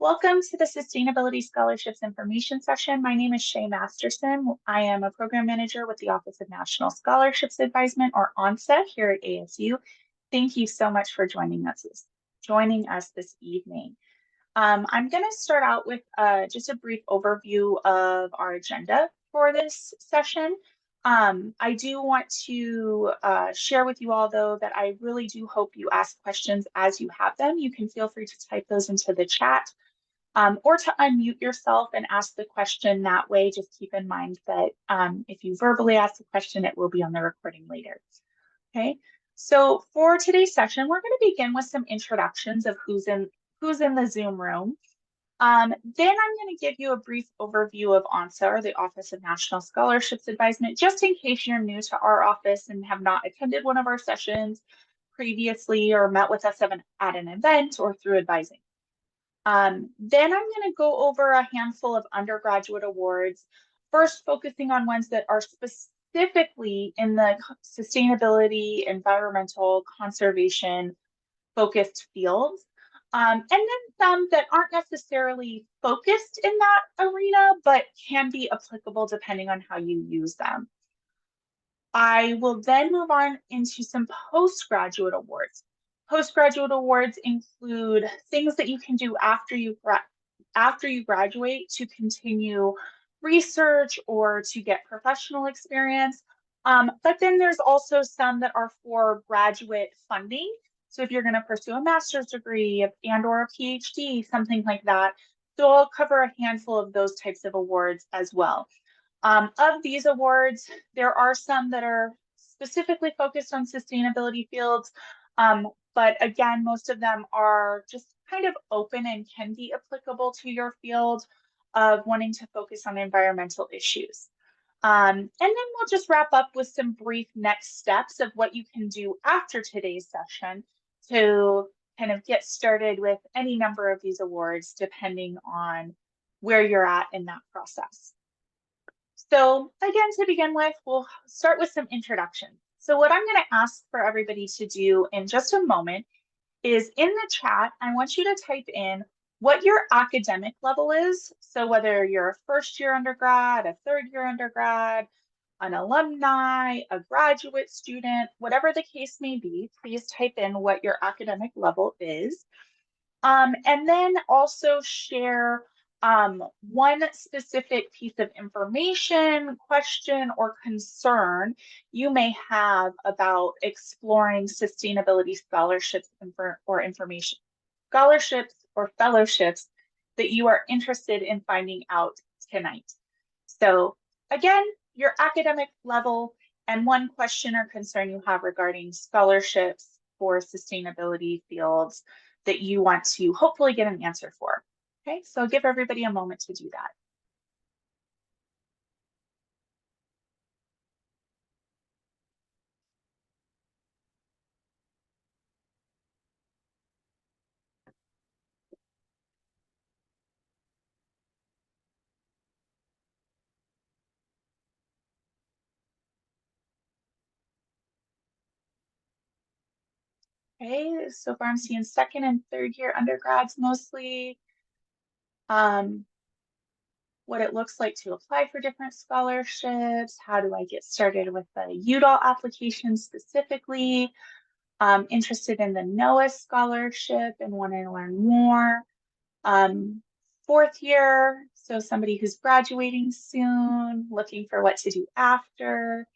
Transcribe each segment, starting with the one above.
Welcome to the Sustainability Scholarships Information Session. My name is Shay Masterson. I am a program manager with the Office of National Scholarships Advisement, or ONSA, here at ASU. Thank you so much for joining us this evening. I'm going to start out with just a brief overview of our agenda for this session. I do want to share with you all, though, that I really do hope you ask questions as you have them. You can feel free to type those into the chat. Or to unmute yourself and ask the question that way. Just keep in mind that if you verbally ask the question, it will be on the recording later. Okay, so for today's session, we're going to begin with some introductions of who's in the Zoom room. Then I'm going to give you a brief overview of ONSA, or the Office of National Scholarships Advisement, just in case you're new to our office and have not attended one of our sessions previously or met with us at an event or through advising. Then I'm going to go over a handful of undergraduate awards, first focusing on ones that are specifically in the sustainability, environmental, conservation focused fields, and then some that aren't necessarily focused in that arena, but can be applicable depending on how you use them. I will then move on into some postgraduate awards. Postgraduate awards include things that you can do after you graduate to continue research or to get professional experience. But then there's also some that are for graduate funding. So if you're going to pursue a master's degree and or a PhD, something like that. So I'll cover a handful of those types of awards as well. Of these awards, there are some that are specifically focused on sustainability fields, but again, most of them are just kind of open and can be applicable to your field of wanting to focus on environmental issues. And then we'll just wrap up with some brief next steps of what you can do after today's session to kind of get started with any number of these awards, depending on where you're at in that process. So again, to begin with, we'll start with some introductions. So what I'm going to ask for everybody to do in just a moment is in the chat, I want you to type in what your academic level is. So whether you're a first-year undergrad, a third-year undergrad, an alumni, a graduate student, whatever the case may be, please type in what your academic level is. And then also share one specific piece of information, question, or concern you may have about exploring sustainability scholarships or fellowships that you are interested in finding out tonight. So again, your academic level and one question or concern you have regarding scholarships for sustainability fields that you want to hopefully get an answer for. Okay, so give everybody a moment to do that. Okay, so far I'm seeing second and third year undergrads mostly. What it looks like to apply for different scholarships. How do I get started with the Udall application specifically? Interested in the NOAA scholarship and want to learn more. Fourth year, so somebody who's graduating soon, looking for what to do after.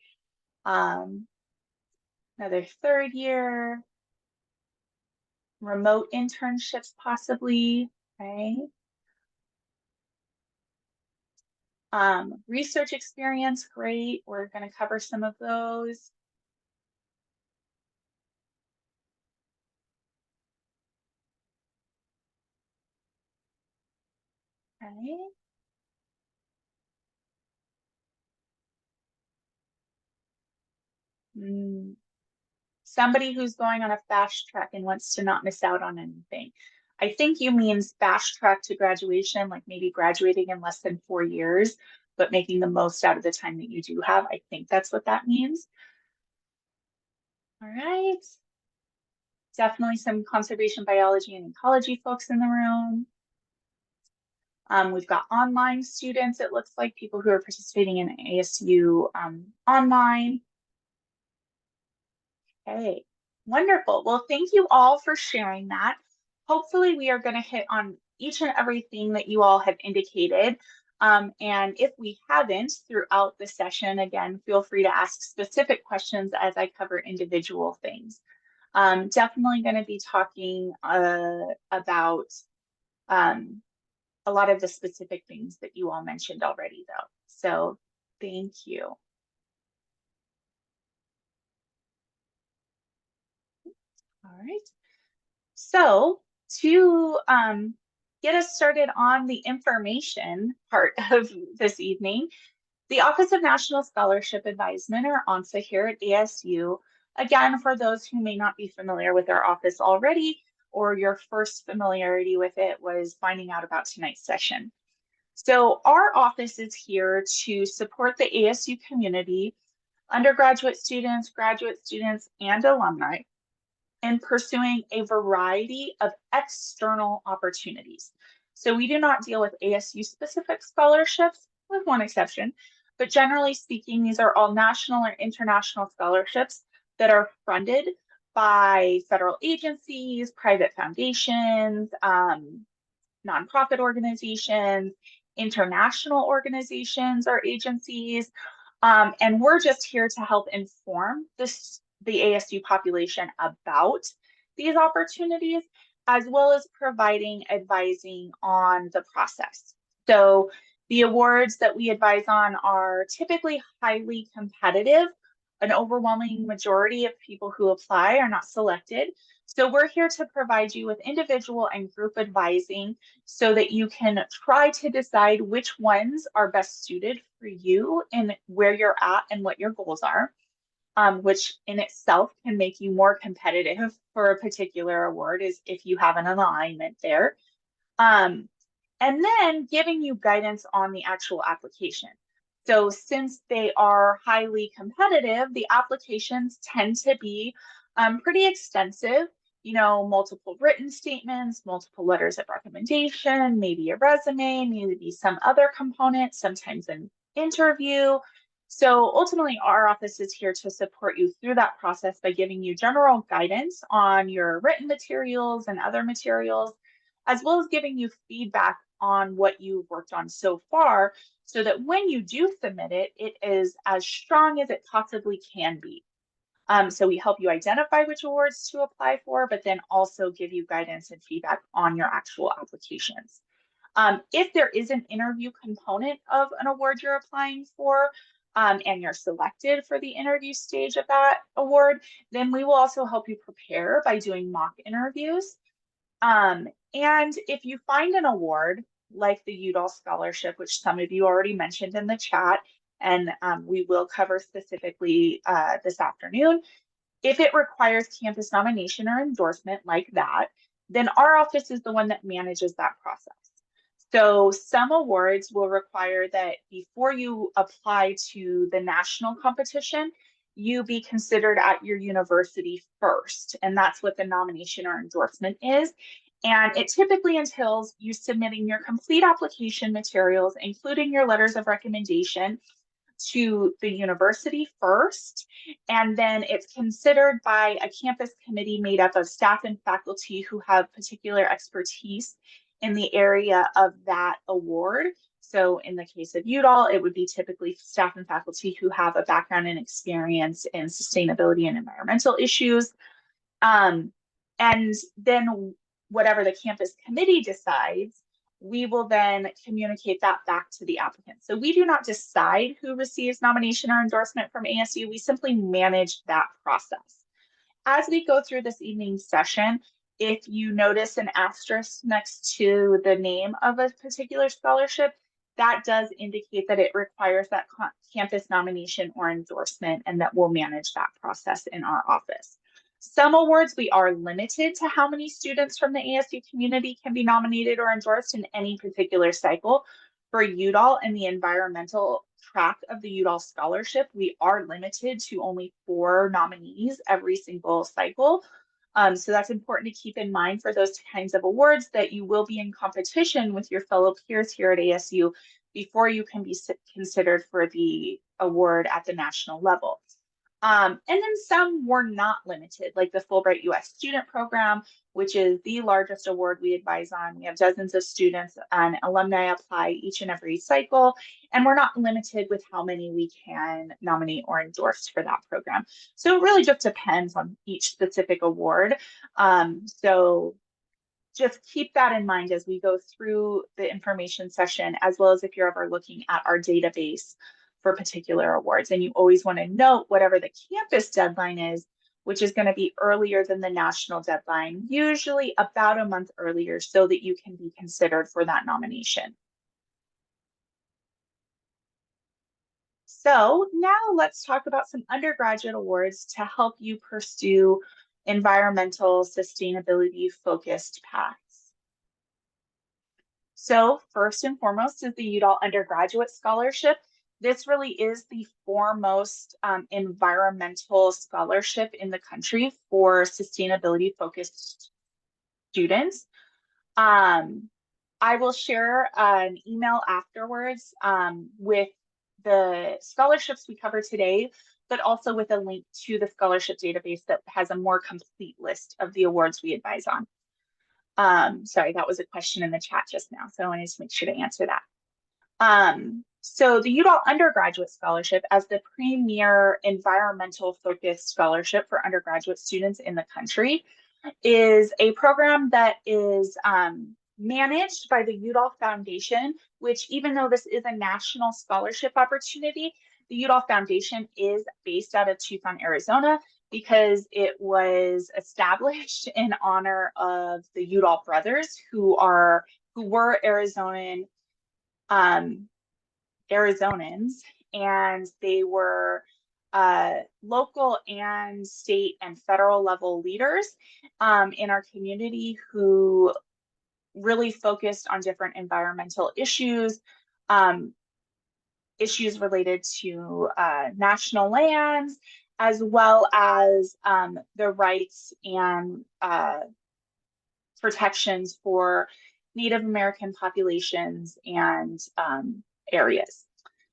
Another third year, remote internships possibly, okay? Research experience, great. We're going to cover some of those. Okay. Somebody who's going on a fast track and wants to not miss out on anything. I think you mean fast track to graduation, like maybe graduating in less than 4 years, but making the most out of the time that you do have. I think that's what that means. All right. Definitely some conservation biology and ecology folks in the room. We've got online students, it looks like, people who are participating in ASU online. Okay, wonderful. Well, thank you all for sharing that. Hopefully we are going to hit on each and everything that you all have indicated. And if we haven't throughout the session, again, feel free to ask specific questions as I cover individual things. Definitely going to be talking about a lot of the specific things that you all mentioned already, though. So thank you. All right. So to get us started on the information part of this evening, the Office of National Scholarship Advisement, or ONSA here at ASU, again, for those who may not be familiar with our office already, or your first familiarity with it was finding out about tonight's session. So our office is here to support the ASU community, undergraduate students, graduate students, and alumni in pursuing a variety of external opportunities. So we do not deal with ASU specific scholarships, with one exception, but generally speaking, these are all national or international scholarships that are funded by federal agencies, private foundations, nonprofit organizations, international organizations or agencies. And we're just here to help inform the ASU population about these opportunities, as well as providing advising on the process. So the awards that we advise on are typically highly competitive. An overwhelming majority of people who apply are not selected. So we're here to provide you with individual and group advising so that you can try to decide which ones are best suited for you and where you're at and what your goals are, which in itself can make you more competitive for a particular award is if you have an alignment there. And then giving you guidance on the actual application. So since they are highly competitive, the applications tend to be pretty extensive, you know, multiple written statements, multiple letters of recommendation, maybe a resume, maybe some other component, sometimes an interview. So ultimately, our office is here to support you through that process by giving you general guidance on your written materials and other materials, as well as giving you feedback on what you've worked on so far, so that when you do submit it, it is as strong as it possibly can be. So we help you identify which awards to apply for, but then also give you guidance and feedback on your actual applications. If there is an interview component of an award you're applying for, and you're selected for the interview stage of that award, then we will also help you prepare by doing mock interviews. And if you find an award like the Udall Scholarship, which some of you already mentioned in the chat, and we will cover specifically this afternoon, if it requires campus nomination or endorsement like that, then our office is the one that manages that process. So some awards will require that before you apply to the national competition, you be considered at your university first. And that's what the nomination or endorsement is. And it typically entails you submitting your complete application materials, including your letters of recommendation, to the university first. And then it's considered by a campus committee made up of staff and faculty who have particular expertise in the area of that award. So in the case of Udall, it would be typically staff and faculty who have a background and experience in sustainability and environmental issues. And then whatever the campus committee decides, we will then communicate that back to the applicant. So we do not decide who receives nomination or endorsement from ASU. We simply manage that process. As we go through this evening's session, if you notice an asterisk next to the name of a particular scholarship, that does indicate that it requires that campus nomination or endorsement, and that we'll manage that process in our office. Some awards, we are limited to how many students from the ASU community can be nominated or endorsed in any particular cycle. For Udall and the environmental track of the Udall Scholarship, we are limited to only 4 nominees every single cycle. So that's important to keep in mind for those kinds of awards, that you will be in competition with your fellow peers here at ASU before you can be considered for the award at the national level. And then some were not limited, like the Fulbright U.S. Student Program, which is the largest award we advise on. We have dozens of students and alumni apply each and every cycle, and we're not limited with how many we can nominate or endorse for that program. So it really just depends on each specific award. So just keep that in mind as we go through the information session, as well as if you're ever looking at our database for particular awards. And you always want to note whatever the campus deadline is, which is going to be earlier than the national deadline, usually about a month earlier, so that you can be considered for that nomination. So now let's talk about some undergraduate awards to help you pursue environmental sustainability focused paths. So first and foremost is the Udall Undergraduate Scholarship. This really is the foremost environmental scholarship in the country for sustainability focused students. I will share an email afterwards with the scholarships we cover today, but also with a link to the scholarship database that has a more complete list of the awards we advise on. Sorry, that was a question in the chat just now, so I wanted to make sure to answer that. So the Udall Undergraduate Scholarship, as the premier environmental focused scholarship for undergraduate students in the country, is a program that is managed by the Udall Foundation, which, even though this is a national scholarship opportunity, the Udall Foundation is based out of Tucson, Arizona, because it was established in honor of the Udall brothers, who were Arizonans, and they were local and state and federal level leaders in our community who really focused on different environmental issues, issues related to national lands, as well as the rights and protections for Native American populations and areas.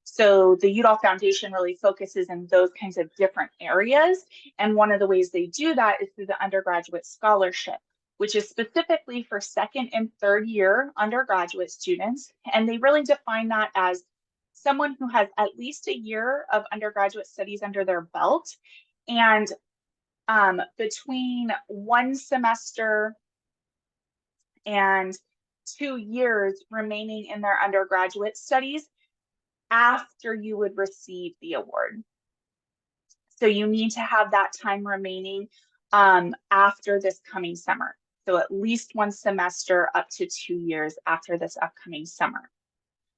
So the Udall Foundation really focuses in those kinds of different areas. And one of the ways they do that is through the undergraduate scholarship, which is specifically for second and third year undergraduate students. And they really define that as someone who has at least a year of undergraduate studies under their belt, and between 1 semester and 2 years remaining in their undergraduate studies after you would receive the award. So you need to have that time remaining after this coming summer. So at least 1 semester up to 2 years after this upcoming summer,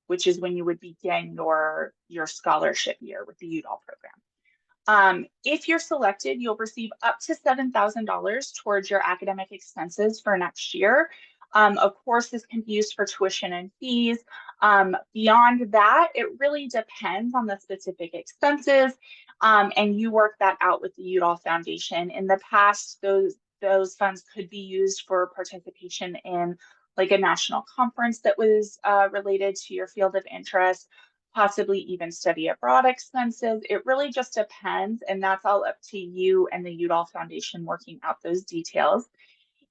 which is when you would begin your scholarship year with the Udall program. If you're selected, you'll receive up to $7,000 towards your academic expenses for next year. Of course, this can be used for tuition and fees. Beyond that, it really depends on the specific expenses, and you work that out with the Udall Foundation. In the past, those funds could be used for participation in like a national conference that was related to your field of interest, possibly even study abroad expenses. It really just depends, and that's all up to you and the Udall Foundation working out those details.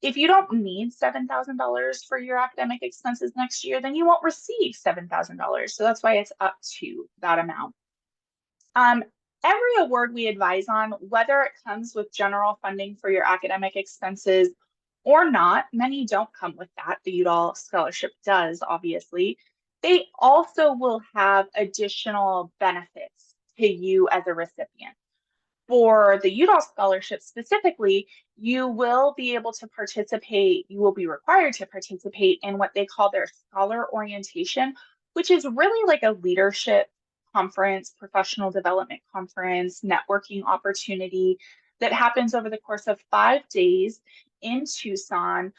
If you don't need $7,000 for your academic expenses next year, then you won't receive $7,000. So that's why it's up to that amount. Every award we advise on, whether it comes with general funding for your academic expenses or not, many don't come with that. The Udall Scholarship does, obviously. They also will have additional benefits to you as a recipient. For the Udall Scholarship specifically, you will be able to participate, you will be required to participate in what they call their scholar orientation, which is really like a leadership conference, professional development conference, networking opportunity that happens over the course of 5 days in Tucson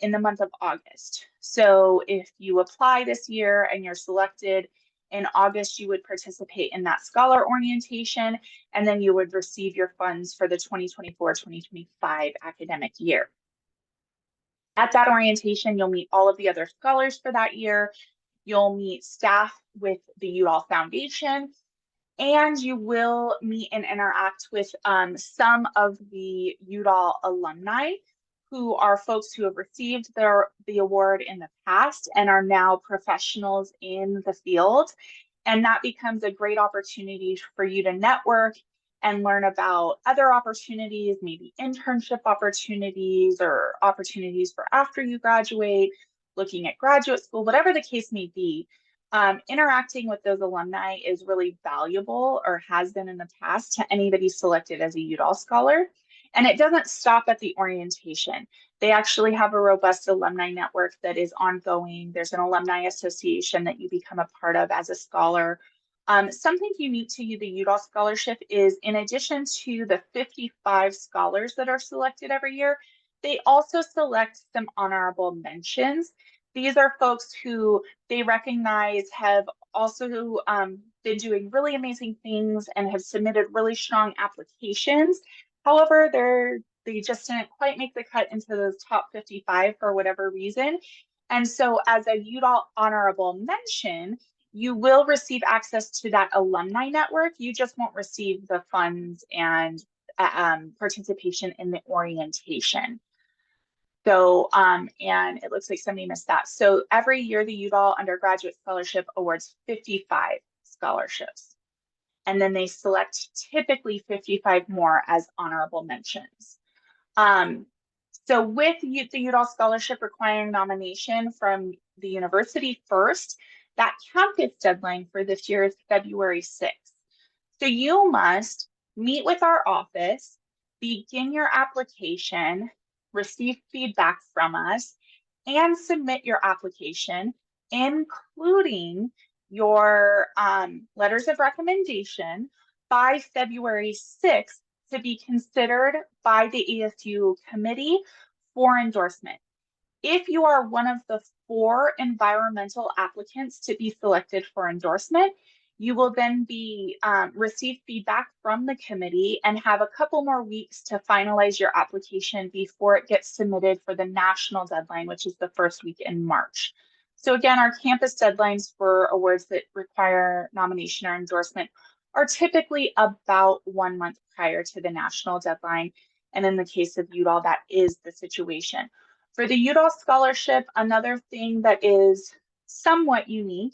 in the month of August. So if you apply this year and you're selected In August, you would participate in that scholar orientation, and then you would receive your funds for the 2024-2025 academic year. At that orientation, you'll meet all of the other scholars for that year. You'll meet staff with the Udall Foundation, and you will meet and interact with some of the Udall alumni who are folks who have received the award in the past and are now professionals in the field. And that becomes a great opportunity for you to network and learn about other opportunities, maybe internship opportunities or opportunities for after you graduate, looking at graduate school, whatever the case may be. Interacting with those alumni is really valuable, or has been in the past, to anybody selected as a Udall Scholar. And it doesn't stop at the orientation. They actually have a robust alumni network that is ongoing. There's an alumni association that you become a part of as a scholar. Something unique to the Udall Scholarship is, in addition to the 55 scholars that are selected every year, they also select some honorable mentions. These are folks who they recognize have also been doing really amazing things and have submitted really strong applications. However, they just didn't quite make the cut into those top 55 for whatever reason. And so as a Udall honorable mention, you will receive access to that alumni network. You just won't receive the funds and participation in the orientation. So, and it looks like somebody missed that. So every year, the Udall Undergraduate Scholarship awards 55 scholarships. And then they select typically 55 more as honorable mentions. So with the Udall Scholarship requiring nomination from the university first, that campus deadline for this year is February 6th. So you must meet with our office, begin your application, receive feedback from us, and submit your application, including your letters of recommendation, by February 6th to be considered by the ASU committee for endorsement. If you are one of the 4 environmental applicants to be selected for endorsement, you will then be receive feedback from the committee and have a couple more weeks to finalize your application before it gets submitted for the national deadline, which is the first week in March. So again, our campus deadlines for awards that require nomination or endorsement are typically about 1 month prior to the national deadline. And in the case of Udall, that is the situation. For the Udall Scholarship, another thing that is somewhat unique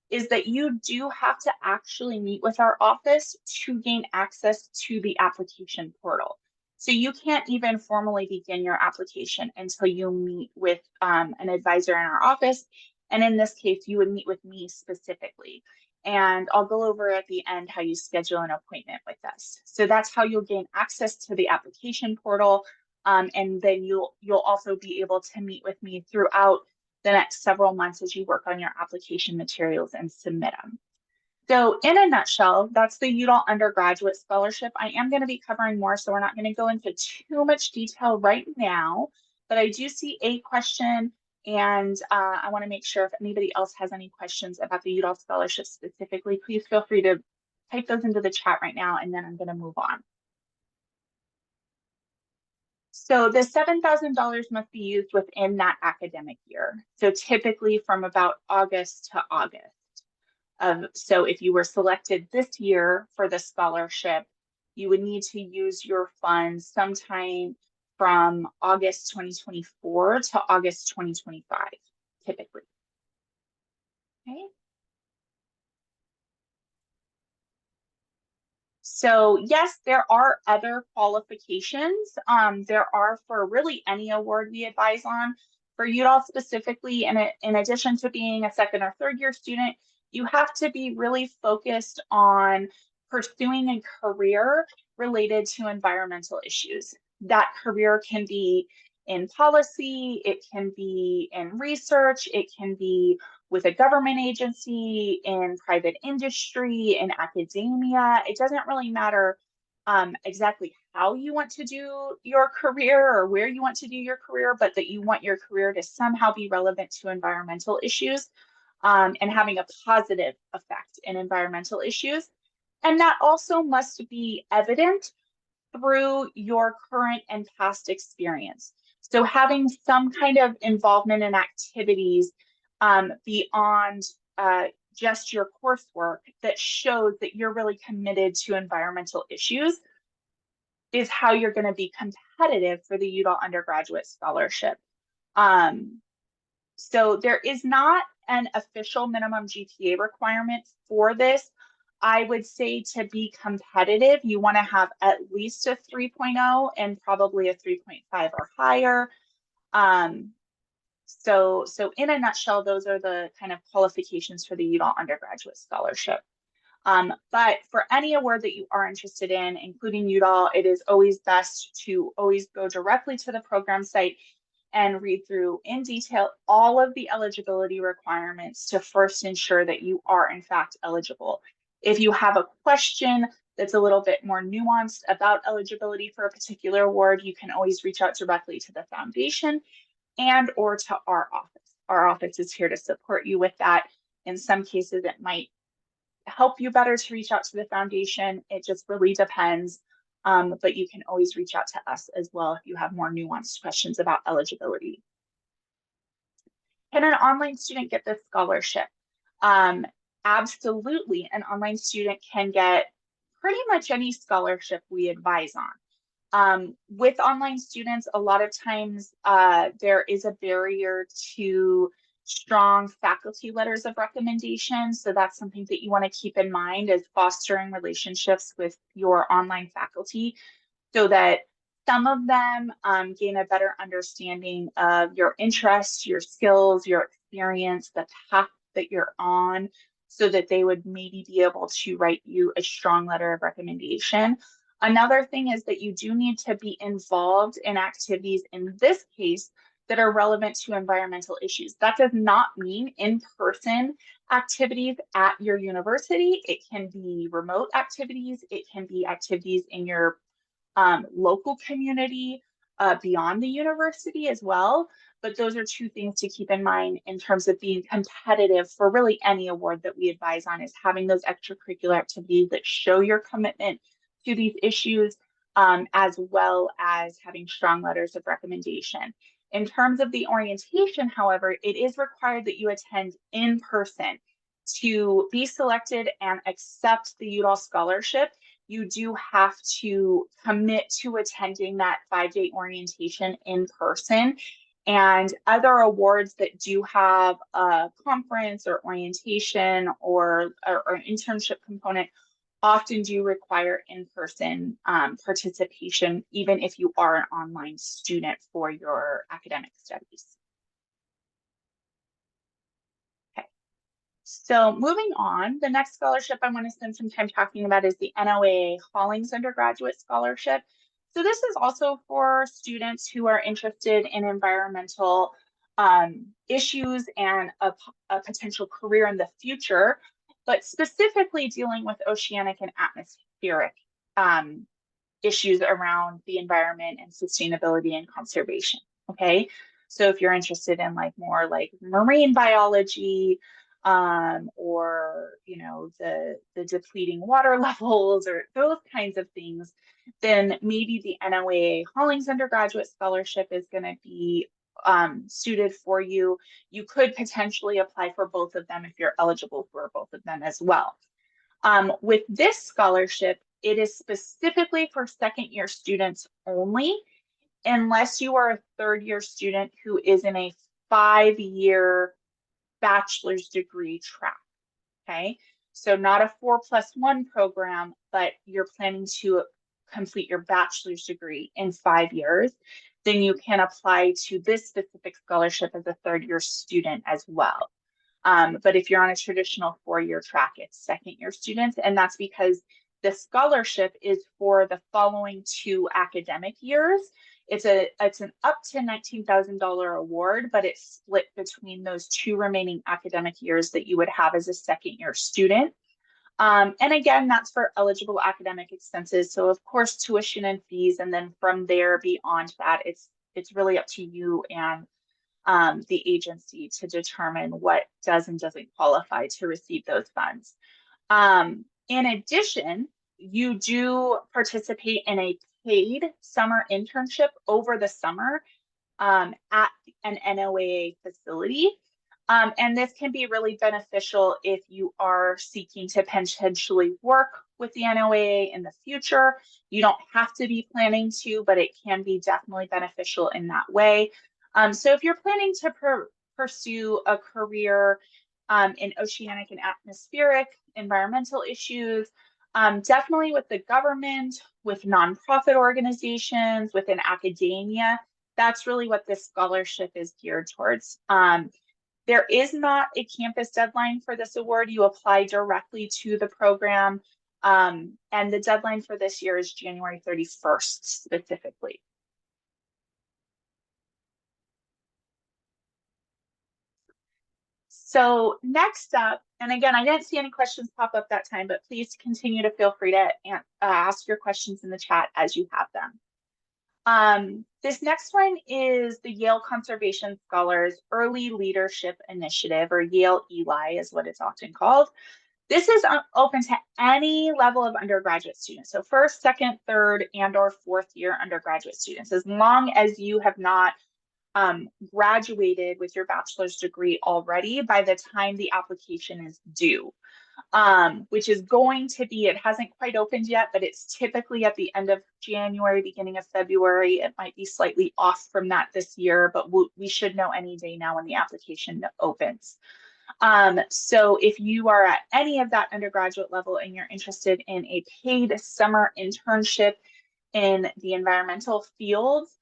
is that you do have to actually meet with our office to gain access to the application portal. So you can't even formally begin your application until you meet with an advisor in our office. And in this case, you would meet with me specifically. And I'll go over at the end how you schedule an appointment with us. So that's how you'll gain access to the application portal. And then you'll also be able to meet with me throughout the next several months as you work on your application materials and submit them. So in a nutshell, that's the Udall Undergraduate Scholarship. I am going to be covering more, so we're not going to go into too much detail right now, but I do see a question, and I want to make sure if anybody else has any questions about the Udall Scholarship specifically, please feel free to type those into the chat right now, and then I'm going to move on. So the $7,000 must be used within that academic year. So typically from about August to August. So if you were selected this year for the scholarship, you would need to use your funds sometime from August 2024 to August 2025, typically. Okay. So yes, there are other qualifications. There are for really any award we advise on. For Udall specifically, in addition to being a second or third year student, you have to be really focused on pursuing a career related to environmental issues. That career can be in policy, it can be in research, it can be with a government agency, in private industry, in academia. It doesn't really matter exactly how you want to do your career or where you want to do your career, but that you want your career to somehow be relevant to environmental issues. and having a positive effect in environmental issues. And that also must be evident through your current and past experience. So having some kind of involvement in activities beyond just your coursework that shows that you're really committed to environmental issues is how you're going to be competitive for the Udall Undergraduate Scholarship. So there is not an official minimum GPA requirement for this. I would say to be competitive, you want to have at least a 3.0 and probably a 3.5 or higher. So in a nutshell, those are the kind of qualifications for the Udall Undergraduate Scholarship. But for any award that you are interested in, including Udall, it is always best to always go directly to the program site and read through in detail all of the eligibility requirements to first ensure that you are in fact eligible. If you have a question that's a little bit more nuanced about eligibility for a particular award, you can always reach out directly to the foundation and or to our office. Our office is here to support you with that. In some cases, it might help you better to reach out to the foundation. It just really depends. But you can always reach out to us as well if you have more nuanced questions about eligibility. Can an online student get this scholarship? Absolutely, an online student can get pretty much any scholarship we advise on. With online students, a lot of times there is a barrier to strong faculty letters of recommendation. So that's something that you want to keep in mind as fostering relationships with your online faculty so that some of them gain a better understanding of your interests, your skills, your experience, the path that you're on, so that they would maybe be able to write you a strong letter of recommendation. Another thing is that you do need to be involved in activities in this case that are relevant to environmental issues. That does not mean in-person activities at your university. It can be remote activities. It can be activities in your local community beyond the university as well. But those are two things to keep in mind in terms of being competitive for really any award that we advise on, is having those extracurricular activities that show your commitment to these issues, as well as having strong letters of recommendation. In terms of the orientation, however, it is required that you attend in person to be selected and accept the Udall Scholarship. You do have to commit to attending that 5-day orientation in person. And other awards that do have a conference or orientation or internship component often do require in-person participation, even if you are an online student for your academic studies. Okay, so moving on, the next scholarship I want to spend some time talking about is the NOAA Haulings Undergraduate Scholarship. So this is also for students who are interested in environmental issues and a potential career in the future, but specifically dealing with oceanic and atmospheric issues around the environment and sustainability and conservation. Okay, so if you're interested in like more like marine biology, or the depleting water levels or those kinds of things, then maybe the NOAA Haulings Undergraduate Scholarship is going to be suited for you. You could potentially apply for both of them if you're eligible for both of them as well. With this scholarship, it is specifically for second-year students only, unless you are a third-year student who is in a 5-year bachelor's degree track. Okay, so not a 4+1 program, but you're planning to complete your bachelor's degree in 5 years, then you can apply to this specific scholarship as a third-year student as well. But if you're on a traditional 4-year track, it's second-year students, and that's because the scholarship is for the following 2 academic years. It's an up to $19,000 award, but it's split between those 2 remaining academic years that you would have as a second-year student. And again, that's for eligible academic expenses. So of course, tuition and fees, and then from there beyond that, it's really up to you and the agency to determine what does and doesn't qualify to receive those funds. In addition, you do participate in a paid summer internship over the summer at an NOAA facility. And this can be really beneficial if you are seeking to potentially work with the NOAA in the future. You don't have to be planning to, but it can be definitely beneficial in that way. So if you're planning to pursue a career in oceanic and atmospheric environmental issues, definitely with the government, with nonprofit organizations, within academia, that's really what this scholarship is geared towards. There is not a campus deadline for this award. You apply directly to the program, and the deadline for this year is January 31st specifically. So next up, and again, I didn't see any questions pop up that time, but please continue to feel free to ask your questions in the chat as you have them. This next one is the Yale Conservation Scholars Early Leadership Initiative, or Yale ELI is what it's often called. This is open to any level of undergraduate students. So first, second, third, and or fourth year undergraduate students, as long as you have not graduated with your bachelor's degree already by the time the application is due, which is going to be, it hasn't quite opened yet, but it's typically at the end of January, beginning of February. It might be slightly off from that this year, but we should know any day now when the application opens. So if you are at any of that undergraduate level and you're interested in a paid summer internship in the environmental fields,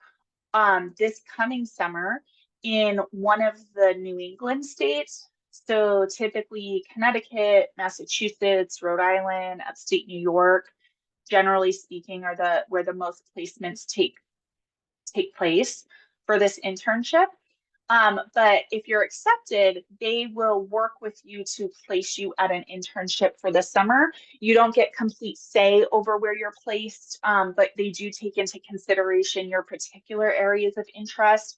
this coming summer in one of the New England states, so typically Connecticut, Massachusetts, Rhode Island, upstate New York, generally speaking, are where the most placements take place for this internship. But if you're accepted, they will work with you to place you at an internship for the summer. You don't get complete say over where you're placed, but they do take into consideration your particular areas of interest.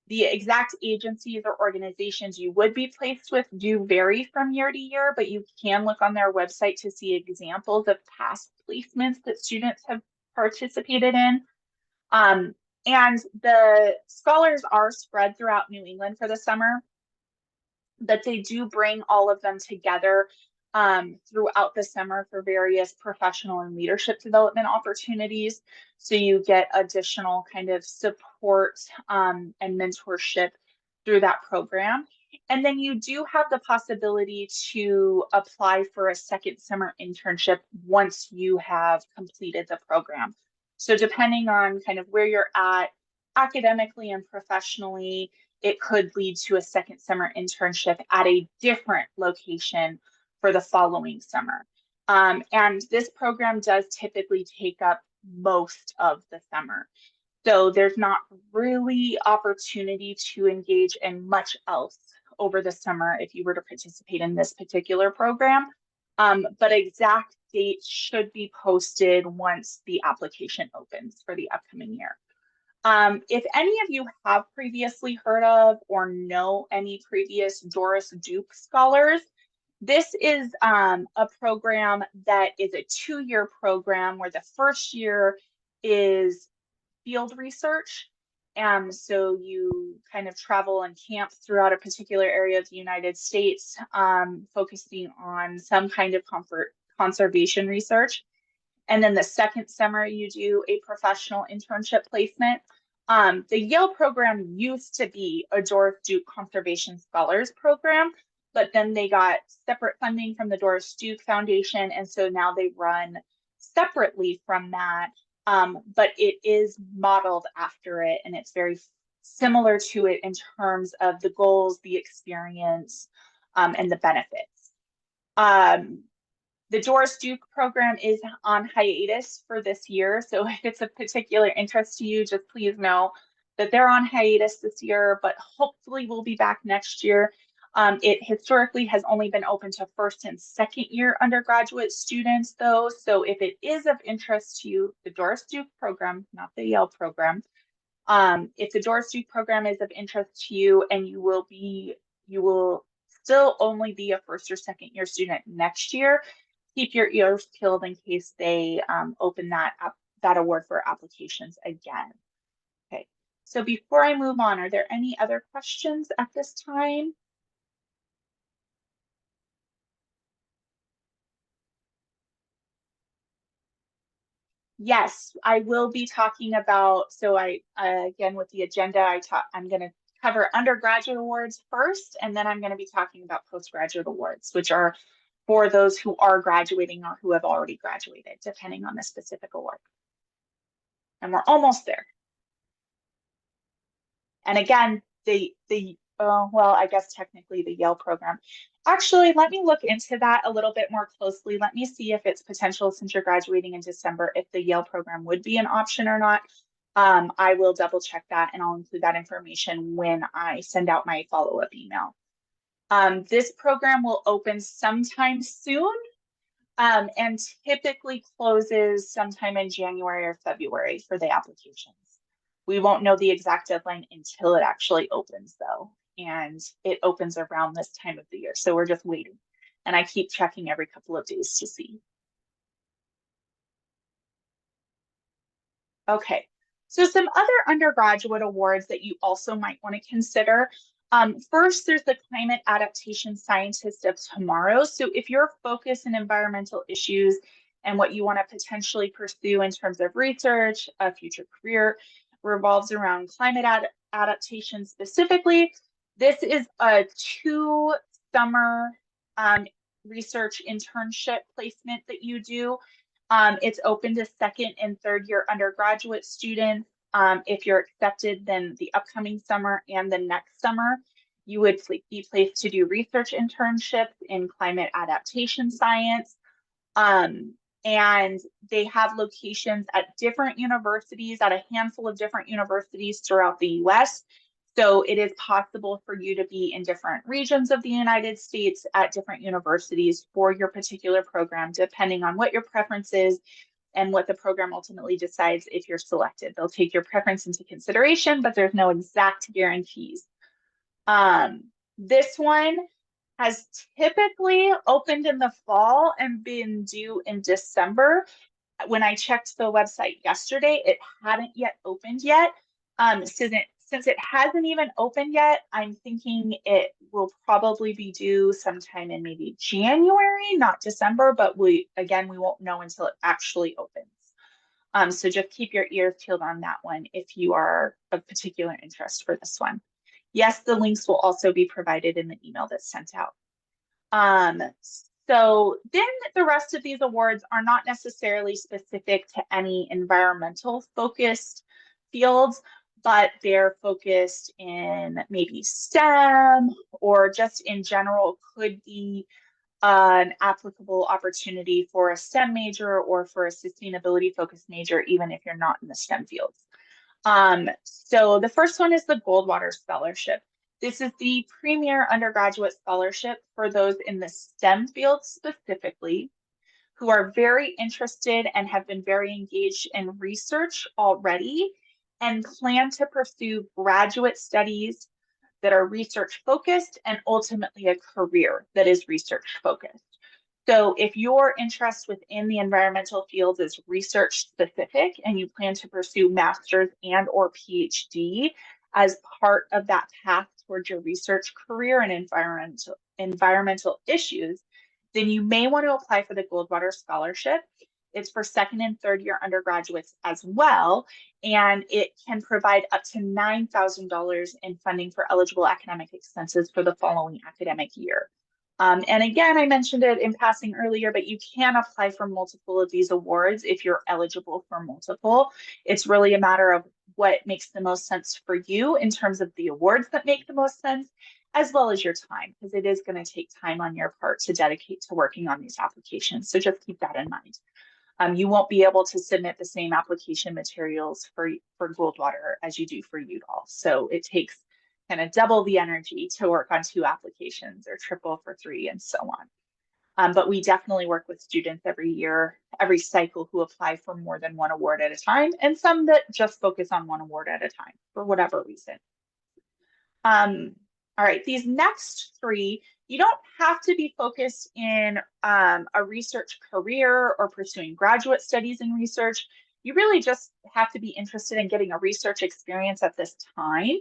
The exact agencies or organizations you would be placed with do vary from year to year, but you can look on their website to see examples of past placements that students have participated in. And the scholars are spread throughout New England for the summer, but they do bring all of them together throughout the summer for various professional and leadership development opportunities. So you get additional kind of support and mentorship through that program. And then you do have the possibility to apply for a second summer internship once you have completed the program. So depending on kind of where you're at academically and professionally, it could lead to a second summer internship at a different location for the following summer. And this program does typically take up most of the summer. So there's not really opportunity to engage in much else over the summer if you were to participate in this particular program. But exact dates should be posted once the application opens for the upcoming year. If any of you have previously heard of or know any previous Doris Duke scholars, this is a program that is a 2-year program where the first year is field research. So you kind of travel and camp throughout a particular area of the United States, focusing on some kind of conservation research. And then the second summer, you do a professional internship placement. The Yale program used to be a Doris Duke Conservation Scholars program, but then they got separate funding from the Doris Duke Foundation. And so now they run separately from that, but it is modeled after it. And it's very similar to it in terms of the goals, the experience, and the benefits. The Doris Duke program is on hiatus for this year. So if it's of particular interest to you, just please know that they're on hiatus this year, but hopefully we'll be back next year. It historically has only been open to first and second year undergraduate students though. So if it is of interest to you, the Doris Duke program, not the Yale program, If the Doors Due program is of interest to you and you will still only be a first or second year student next year, keep your ears peeled in case they open that award for applications again. Okay, so before I move on, are there any other questions at this time? Yes, I will be talking about, so again, with the agenda, I'm going to cover undergraduate awards first, and then I'm going to be talking about postgraduate awards, which are for those who are graduating or who have already graduated, depending on the specific award. And we're almost there. And again, well, I guess technically the Yale program. Actually, let me look into that a little bit more closely. Let me see if it's potential, since you're graduating in December, if the Yale program would be an option or not. I will double check that, and I'll include that information when I send out my follow-up email. This program will open sometime soon, and typically closes sometime in January or February for the applications. We won't know the exact deadline until it actually opens, though, and it opens around this time of the year. So we're just waiting, and I keep checking every couple of days to see. Okay, so some other undergraduate awards that you also might want to consider. First, there's the Climate Adaptation Scientist of Tomorrow. So if your focus in environmental issues and what you want to potentially pursue in terms of research, a future career, revolves around climate adaptation specifically, this is a 2-summer research internship placement that you do. It's open to second and third year undergraduate students. If you're accepted, then the upcoming summer and the next summer, you would be placed to do research internships in climate adaptation science. And they have locations at different universities, at a handful of different universities throughout the US. So it is possible for you to be in different regions of the United States at different universities for your particular program, depending on what your preference is and what the program ultimately decides if you're selected. They'll take your preference into consideration, but there's no exact guarantees. This one has typically opened in the fall and been due in December. When I checked the website yesterday, it hadn't yet opened yet. Since it hasn't even opened yet, I'm thinking it will probably be due sometime in maybe January, not December, but we won't know until it actually opens. So just keep your ears peeled on that one if you are of particular interest for this one. Yes, the links will also be provided in the email that's sent out. So then the rest of these awards are not necessarily specific to any environmental focused fields, but they're focused in maybe STEM or just in general could be an applicable opportunity for a STEM major or for a sustainability focused major, even if you're not in the STEM fields. So the first one is the Goldwater Scholarship. This is the premier undergraduate scholarship for those in the STEM field specifically, who are very interested and have been very engaged in research already and plan to pursue graduate studies that are research focused and ultimately a career that is research focused. So if your interest within the environmental fields is research specific and you plan to pursue master's and or PhD as part of that path towards your research career in environmental issues, then you may want to apply for the Goldwater Scholarship. It's for second and third year undergraduates as well, and it can provide up to $9,000 in funding for eligible academic expenses for the following academic year. And again, I mentioned it in passing earlier, but you can apply for multiple of these awards if you're eligible for multiple. It's really a matter of what makes the most sense for you in terms of the awards that make the most sense, as well as your time, because it is going to take time on your part to dedicate to working on these applications. So just keep that in mind. You won't be able to submit the same application materials for Goldwater as you do for Udall. So it takes kind of double the energy to work on 2 applications or triple for 3 and so on. But we definitely work with students every year, every cycle, who apply for more than one award at a time, and some that just focus on one award at a time for whatever reason. All right, these next three, you don't have to be focused in a research career or pursuing graduate studies in research. You really just have to be interested in getting a research experience at this time.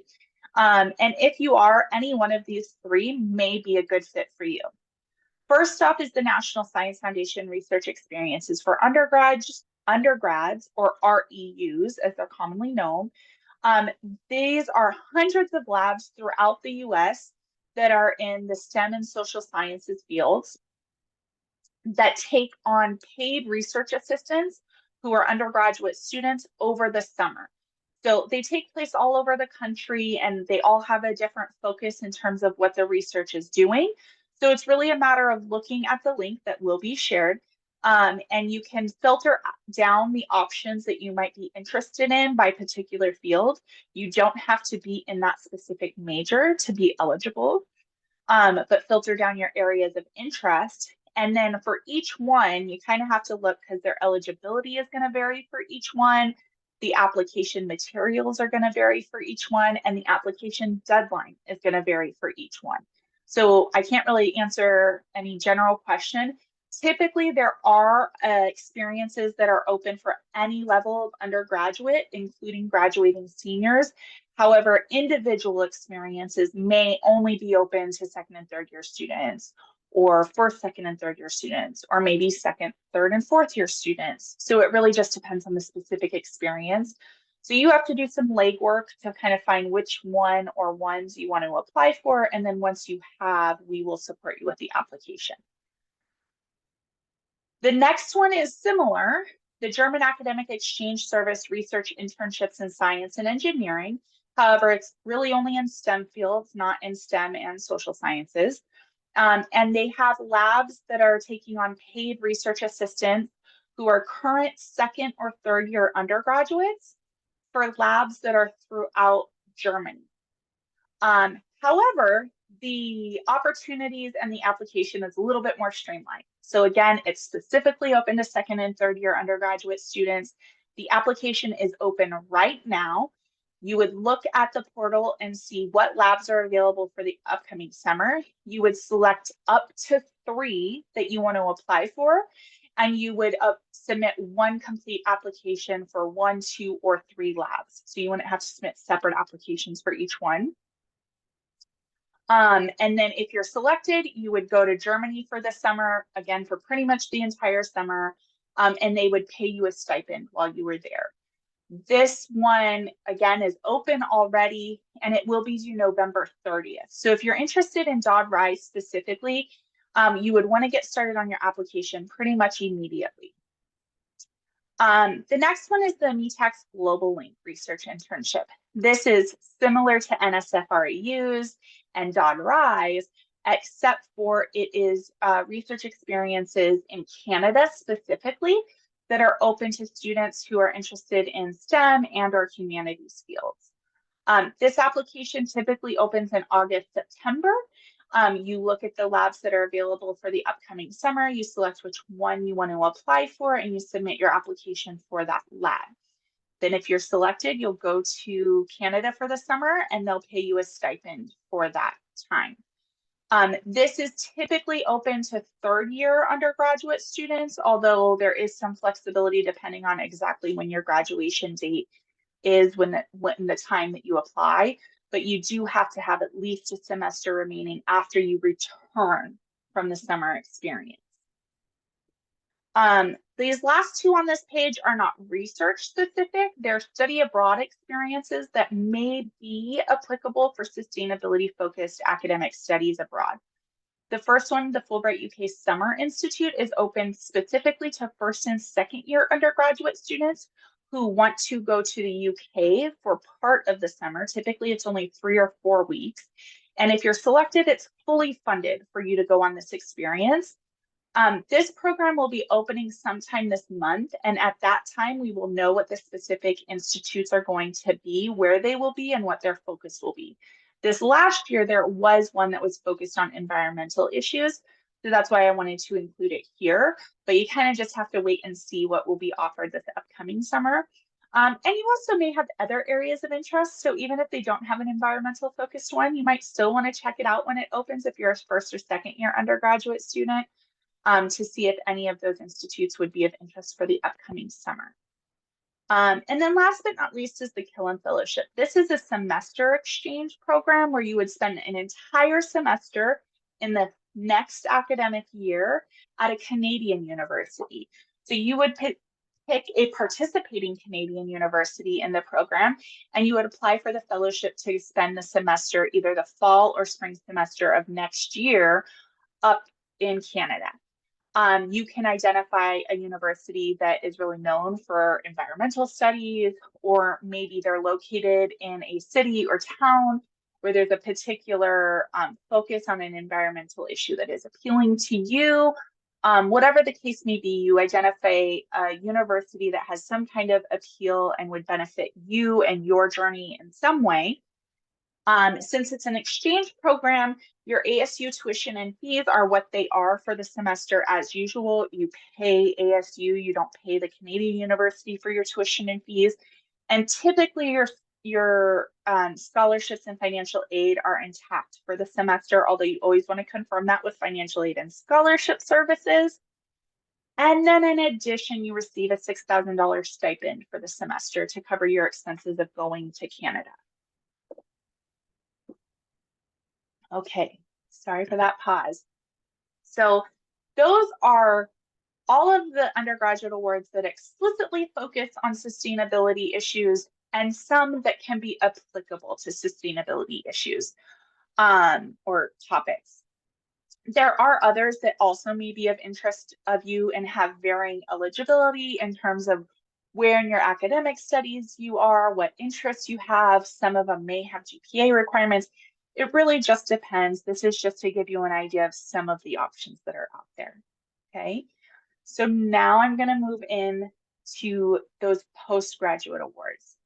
And if you are, any one of these three may be a good fit for you. First up is the National Science Foundation Research Experiences for undergrads or REUs, as they're commonly known. These are hundreds of labs throughout the US that are in the STEM and social sciences fields that take on paid research assistants who are undergraduate students over the summer. So they take place all over the country, and they all have a different focus in terms of what the research is doing. So it's really a matter of looking at the link that will be shared, and you can filter down the options that you might be interested in by particular field. You don't have to be in that specific major to be eligible, but filter down your areas of interest. And then for each one, you kind of have to look, because their eligibility is going to vary for each one. The application materials are going to vary for each one, and the application deadline is going to vary for each one. So I can't really answer any general question. Typically, there are experiences that are open for any level of undergraduate, including graduating seniors. However, individual experiences may only be open to second and third year students, or first, second, and third year students, or maybe second, third, and fourth year students. So it really just depends on the specific experience. So you have to do some legwork to kind of find which one or ones you want to apply for. And then once you have, we will support you with the application. The next one is similar, the German Academic Exchange Service Research Internships in Science and Engineering. However, it's really only in STEM fields, not in STEM and social sciences. And they have labs that are taking on paid research assistants who are current second or third year undergraduates for labs that are throughout Germany. However, the opportunities and the application is a little bit more streamlined. So again, it's specifically open to second and third year undergraduate students. The application is open right now. You would look at the portal and see what labs are available for the upcoming summer. You would select up to 3 that you want to apply for, and you would submit one complete application for 1, 2, or 3 labs. So you wouldn't have to submit separate applications for each one. And then if you're selected, you would go to Germany for the summer, again, for pretty much the entire summer, and they would pay you a stipend while you were there. This one, again, is open already, and it will be due November 30th. So if you're interested in Dodd-Rise specifically, you would want to get started on your application pretty much immediately. The next one is the METAC's Global Link Research Internship. This is similar to NSF REUs and Dodd-Rise, except for it is research experiences in Canada specifically that are open to students who are interested in STEM and or humanities fields. This application typically opens in August, September. You look at the labs that are available for the upcoming summer, you select which one you want to apply for, and you submit your application for that lab. Then if you're selected, you'll go to Canada for the summer, and they'll pay you a stipend for that time. This is typically open to third year undergraduate students, although there is some flexibility depending on exactly when your graduation date is, when the time that you apply. But you do have to have at least a semester remaining after you return from the summer experience. These last 2 on this page are not research specific. They're study abroad experiences that may be applicable for sustainability focused academic studies abroad. The first one, the Fulbright UK Summer Institute, is open specifically to first and second year undergraduate students who want to go to the UK for part of the summer. Typically, it's only 3 or 4 weeks. And if you're selected, it's fully funded for you to go on this experience. This program will be opening sometime this month, and at that time, we will know what the specific institutes are going to be, where they will be, and what their focus will be. This last year, there was one that was focused on environmental issues, So that's why I wanted to include it here, but you kind of just have to wait and see what will be offered this upcoming summer. And you also may have other areas of interest. So even if they don't have an environmental focused one, you might still want to check it out when it opens if you're a first or second year undergraduate student, to see if any of those institutes would be of interest for the upcoming summer. And then last but not least is the Killam Fellowship. This is a semester exchange program where you would spend an entire semester in the next academic year at a Canadian university. So you would pick a participating Canadian university in the program, and you would apply for the fellowship to spend the semester, either the fall or spring semester of next year, up in Canada. You can identify a university that is really known for environmental studies, or maybe they're located in a city or town where there's a particular focus on an environmental issue that is appealing to you. Whatever the case may be, you identify a university that has some kind of appeal and would benefit you and your journey in some way. Since it's an exchange program, your ASU tuition and fees are what they are for the semester as usual. You pay ASU, you don't pay the Canadian university for your tuition and fees. And typically your scholarships and financial aid are intact for the semester, although you always want to confirm that with financial aid and scholarship services. And then in addition, you receive a $6,000 stipend for the semester to cover your expenses of going to Canada. Okay, sorry for that pause. So those are all of the undergraduate awards that explicitly focus on sustainability issues, and some that can be applicable to sustainability issues or topics. There are others that also may be of interest of you and have varying eligibility in terms of where in your academic studies you are, what interests you have. Some of them may have GPA requirements. It really just depends. This is just to give you an idea of some of the options that are out there. Okay, so now I'm going to move in to those postgraduate awards.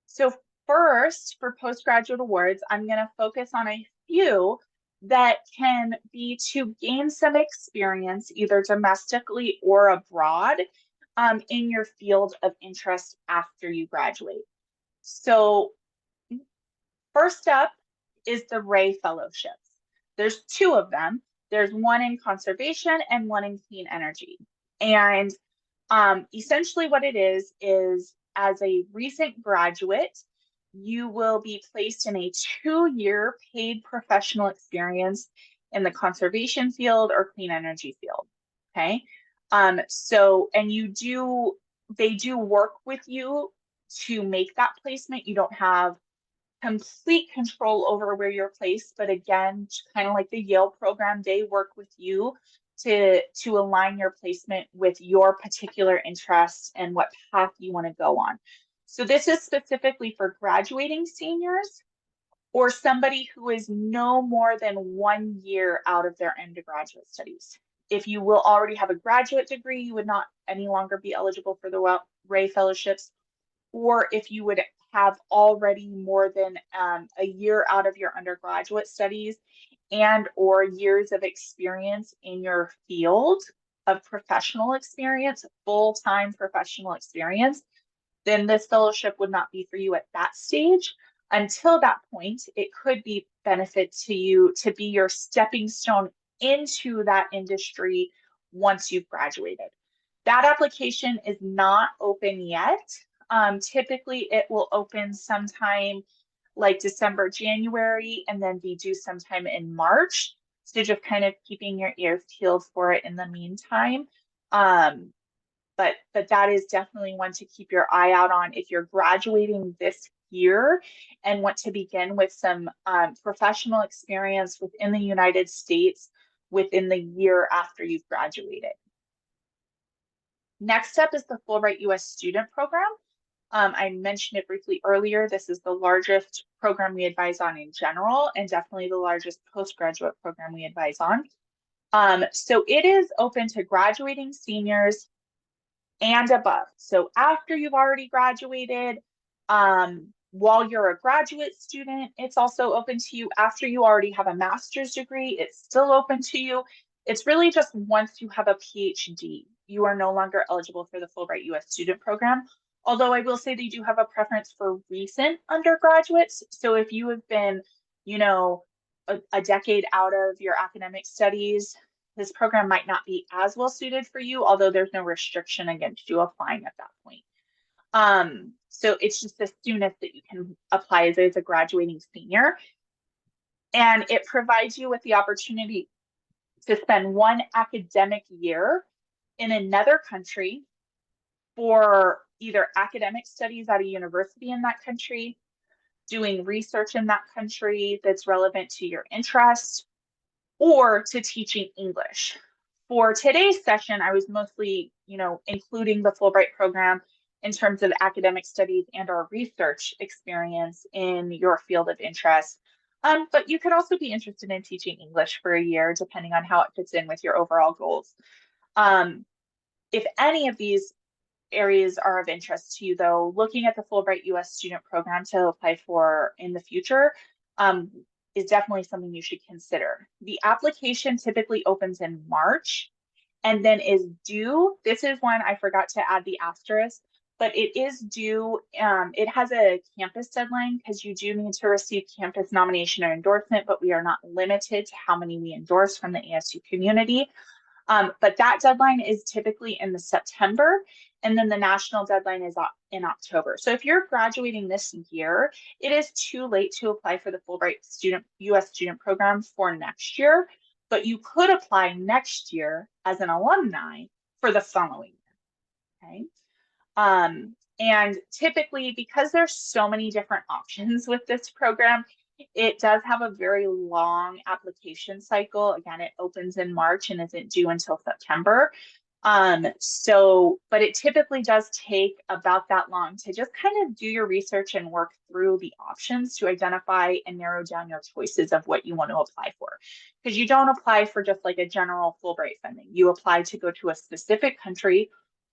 So first, for postgraduate awards, I'm going to focus on a few that can be to gain some experience either domestically or abroad in your field of interest after you graduate. So first up is the Ray Fellowships. There's two of them. There's one in conservation and one in clean energy. And essentially what it is as a recent graduate, you will be placed in a 2-year paid professional experience in the conservation field or clean energy field. Okay. So, and they do work with you to make that placement. You don't have complete control over where you're placed, but again, kind of like the Yale program, they work with you to align your placement with your particular interests and what path you want to go on. So this is specifically for graduating seniors or somebody who is no more than 1 year out of their undergraduate studies. If you will already have a graduate degree, you would not any longer be eligible for the Ray Fellowships. Or if you would have already more than a year out of your undergraduate studies and or years of experience in your field of professional experience, full-time professional experience, then this fellowship would not be for you at that stage. Until that point, it could be benefit to you to be your stepping stone into that industry once you've graduated. That application is not open yet. Typically, it will open sometime like December, January, and then be due sometime in March. So just kind of keeping your ears peeled for it in the meantime. But that is definitely one to keep your eye out on if you're graduating this year and want to begin with some professional experience within the United States within the year after you've graduated. Next up is the Fulbright U.S. Student Program. I mentioned it briefly earlier. This is the largest program we advise on in general, and definitely the largest postgraduate program we advise on. So it is open to graduating seniors and above. So after you've already graduated, While you're a graduate student, it's also open to you. After you already have a master's degree, it's still open to you. It's really just once you have a PhD, you are no longer eligible for the Fulbright U.S. student program. Although I will say they do have a preference for recent undergraduates. So if you have been, you know, a decade out of your academic studies, this program might not be as well suited for you, although there's no restriction against you applying at that point. So it's just the soonest that you can apply as a graduating senior. And it provides you with the opportunity to spend one academic year in another country for either academic studies at a university in that country, doing research in that country that's relevant to your interests, or to teaching English. For today's session, I was mostly, including the Fulbright program in terms of academic studies and our research experience in your field of interest. But you could also be interested in teaching English for a year, depending on how it fits in with your overall goals. If any of these areas are of interest to you, though, looking at the Fulbright U.S. student program to apply for in the future is definitely something you should consider. The application typically opens in March and then is due. This is one I forgot to add the asterisk, but it is due. It has a campus deadline because you do need to receive campus nomination or endorsement, but we are not limited to how many we endorse from the ASU community. But that deadline is typically in the September, and then the national deadline is in October. So if you're graduating this year, it is too late to apply for the Fulbright U.S. student program for next year, but you could apply next year as an alumni for the following year, okay? And typically, because there's so many different options with this program, it does have a very long application cycle. Again, it opens in March and isn't due until September. But it typically does take about that long to just kind of do your research and work through the options to identify and narrow down your choices of what you want to apply for. Because you don't apply for just like a general Fulbright funding. You apply to go to a specific country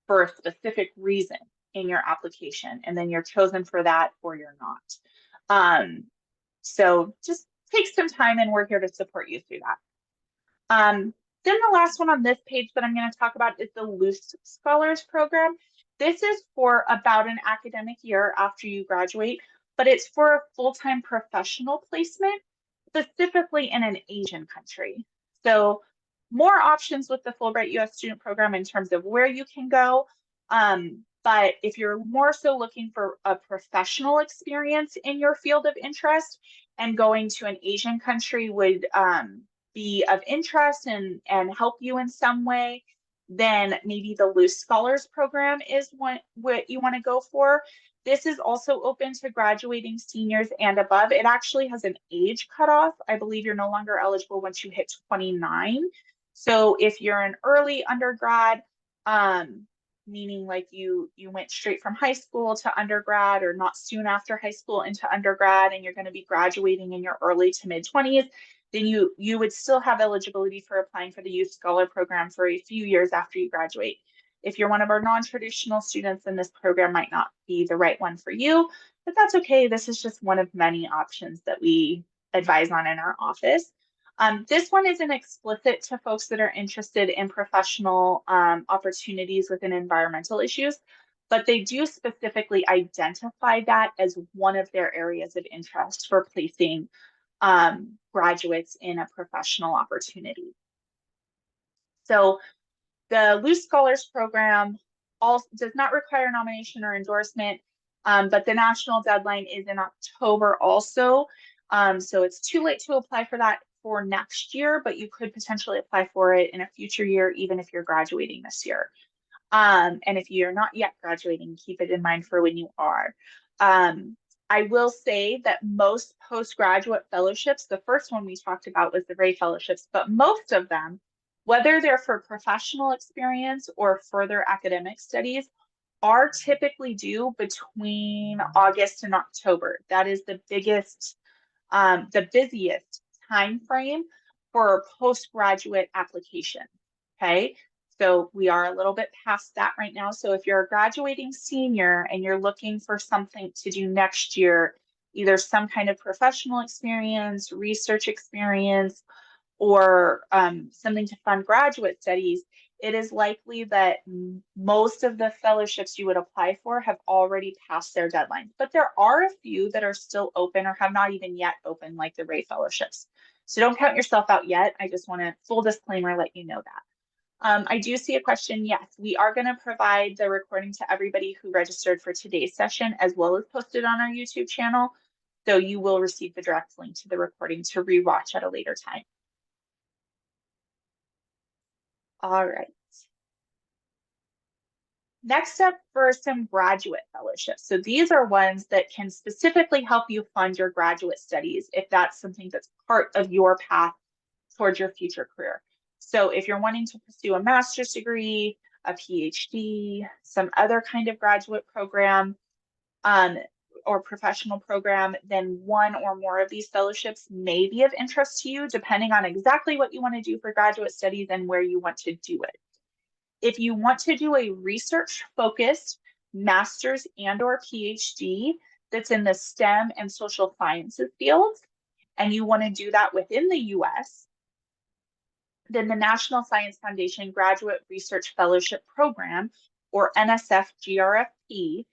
for a specific reason in your application, and then you're chosen for that or you're not. So just take some time, and we're here to support you through that. Then the last one on this page that I'm going to talk about is the Loose Scholars Program. This is for about an academic year after you graduate, but it's for a full-time professional placement, specifically in an Asian country. So more options with the Fulbright U.S. student program in terms of where you can go. But if you're more so looking for a professional experience in your field of interest, and going to an Asian country would be of interest and help you in some way, then maybe the Loose Scholars Program is what you want to go for. This is also open to graduating seniors and above. It actually has an age cutoff. I believe you're no longer eligible once you hit 29. So if you're an early undergrad, meaning like you went straight from high school to undergrad, or not soon after high school into undergrad, and you're going to be graduating in your early to mid 20s, then you would still have eligibility for applying for the Youth Scholar Program for a few years after you graduate. If you're one of our non-traditional students, then this program might not be the right one for you, but that's okay. This is just one of many options that we advise on in our office. This one isn't explicit to folks that are interested in professional opportunities within environmental issues, but they do specifically identify that as one of their areas of interest for placing graduates in a professional opportunity. So the Loose Scholars Program does not require nomination or endorsement, but the national deadline is in October also. So it's too late to apply for that for next year, but you could potentially apply for it in a future year, even if you're graduating this year. And if you're not yet graduating, keep it in mind for when you are. I will say that most postgraduate fellowships, the first one we talked about was the Ray Fellowships, but most of them, whether they're for professional experience or further academic studies, are typically due between August and October. That is the busiest time frame for postgraduate application. Okay, So we are a little bit past that right now. So if you're a graduating senior and you're looking for something to do next year, either some kind of professional experience, research experience, or something to fund graduate studies, it is likely that most of the fellowships you would apply for have already passed their deadline. But there are a few that are still open or have not even yet opened, like the Ray Fellowships. So don't count yourself out yet. I just want to, full disclaimer, let you know that. I do see a question. Yes, we are going to provide the recording to everybody who registered for today's session, as well as posted on our YouTube channel. So you will receive the direct link to the recording to rewatch at a later time. All right. Next up for some graduate fellowships. So these are ones that can specifically help you fund your graduate studies if that's something that's part of your path towards your future career. So if you're wanting to pursue a master's degree, a PhD, some other kind of graduate program, or professional program, then one or more of these fellowships may be of interest to you, depending on exactly what you want to do for graduate studies and where you want to do it. If you want to do a research-focused master's and/or PhD that's in the STEM and social sciences fields, and you want to do that within the US, then the National Science Foundation Graduate Research Fellowship Program, or NSF-GRFP,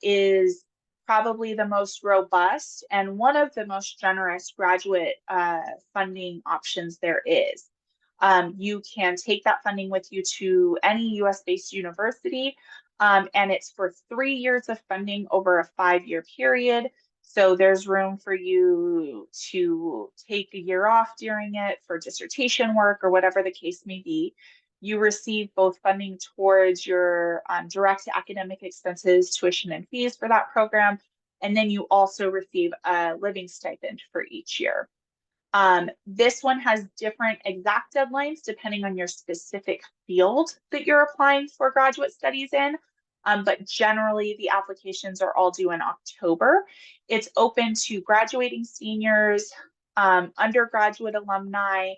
is probably the most robust and one of the most generous graduate funding options there is. You can take that funding with you to any US-based university, and it's for 3 years of funding over a 5-year period. So there's room for you to take a year off during it for dissertation work or whatever the case may be. You receive both funding towards your direct academic expenses, tuition and fees for that program, and then you also receive a living stipend for each year. This one has different exact deadlines depending on your specific field that you're applying for graduate studies in. But generally the applications are all due in October. It's open to graduating seniors, undergraduate alumni,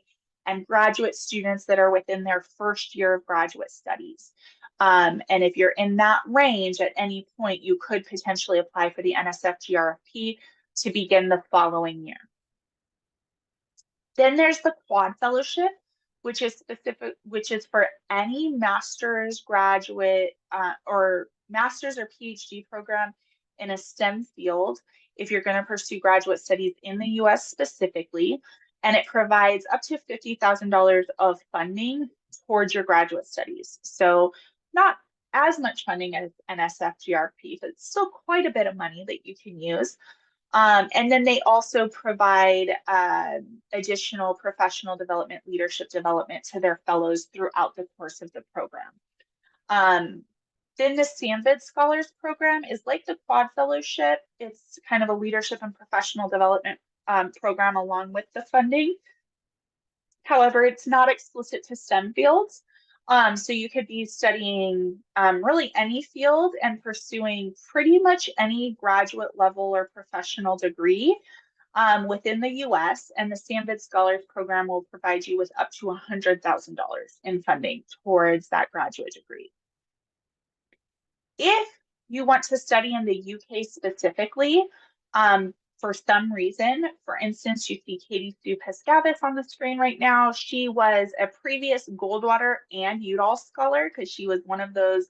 and graduate students that are within their first year of graduate studies. And if you're in that range at any point, you could potentially apply for the NSF-GRFP to begin the following year. Then there's the Quad Fellowship, which is for any master's, graduate, or master's or PhD program in a STEM field, if you're going to pursue graduate studies in the US specifically, and it provides up to $50,000 of funding towards your graduate studies. So not as much funding as NSF-GRFP, but it's still quite a bit of money that you can use. And then they also provide additional professional development, leadership development to their fellows throughout the course of the program. Then the Sandvid Scholars Program is like the Quad Fellowship. It's kind of a leadership and professional development program along with the funding. However, it's not explicit to STEM fields. So you could be studying really any field and pursuing pretty much any graduate level or professional degree within the US, and the Sandvid Scholars Program will provide you with up to $100,000 in funding towards that graduate degree. If you want to study in the UK specifically, for some reason, for instance, you see Katie Sue Pescavus on the screen right now. She was a previous Goldwater and Udall Scholar because she was one of those